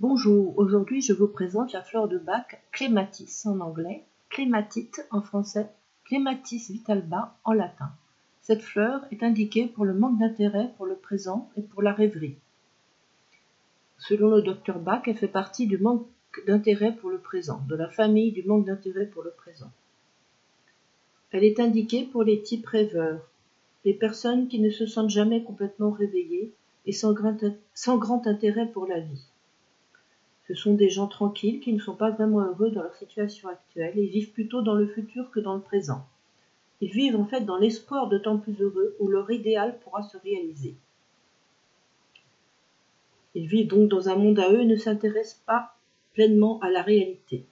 Bonjour, aujourd'hui je vous présente la fleur de Bach Clematis en anglais, Clématite en français, Clematis vitalba en latin. Cette fleur est indiquée pour le manque d'intérêt pour le présent et pour la rêverie. Selon le docteur Bach, elle fait partie du manque d'intérêt pour le présent, de la famille du manque d'intérêt pour le présent. Elle est indiquée pour les types rêveurs, les personnes qui ne se sentent jamais complètement réveillées et sans grand intérêt pour la vie. Ce sont des gens tranquilles qui ne sont pas vraiment heureux dans leur situation actuelle et vivent plutôt dans le futur que dans le présent. Ils vivent en fait dans l'espoir de temps plus heureux où leur idéal pourra se réaliser. Ils vivent donc dans un monde à eux et ne s'intéressent pas pleinement à la réalité.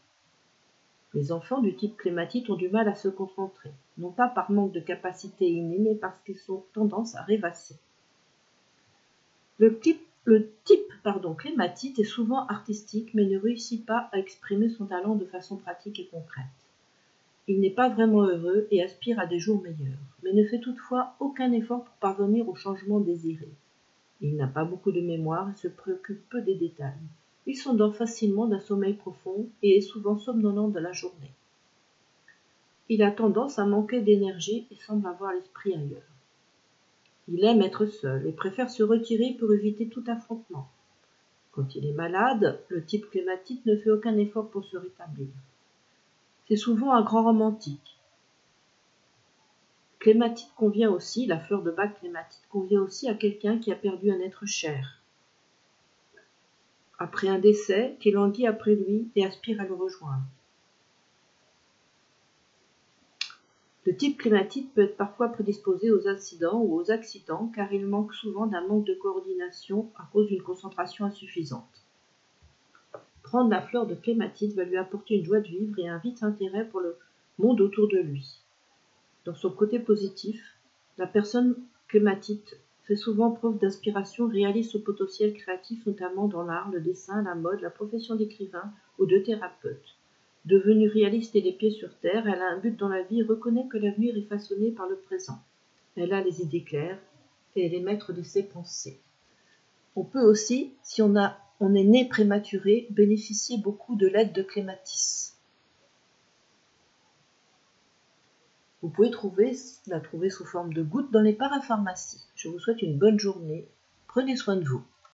Les enfants du type clématite ont du mal à se concentrer, non pas par manque de capacité innée, mais parce qu'ils ont tendance à rêvasser. Le type clématite est souvent artistique, mais ne réussit pas à exprimer son talent de façon pratique et concrète. Il n'est pas vraiment heureux et aspire à des jours meilleurs, mais ne fait toutefois aucun effort pour parvenir au changement désiré. Il n'a pas beaucoup de mémoire et se préoccupe peu des détails. Il s'endort facilement d'un sommeil profond et est souvent somnolent de la journée. Il a tendance à manquer d'énergie et semble avoir l'esprit ailleurs. Il aime être seul et préfère se retirer pour éviter tout affrontement. Quand il est malade, le type clématite ne fait aucun effort pour se rétablir. C'est souvent un grand romantique. Clématite convient aussi, la fleur de Bach clématite convient aussi à quelqu'un qui a perdu un être cher. Après un décès, qui languit après lui et aspire à le rejoindre. Le type clématite peut être parfois prédisposé aux incidents ou aux accidents car il manque souvent d'un manque de coordination à cause d'une concentration insuffisante. Prendre la fleur de clématite va lui apporter une joie de vivre et un vif intérêt pour le monde autour de lui. Dans son côté positif, la personne clématite fait souvent preuve d'inspiration réaliste au potentiel créatif, notamment dans l'art, le dessin, la mode, la profession d'écrivain ou de thérapeute. Devenue réaliste et les pieds sur terre, elle a un but dans la vie et reconnaît que l'avenir est façonné par le présent. Elle a les idées claires et elle est maître de ses pensées. On peut aussi, si on est né prématuré, bénéficier beaucoup de l'aide de clématis. Vous pouvez la trouver sous forme de gouttes dans les parapharmacies. Je vous souhaite une bonne journée. Prenez soin de vous.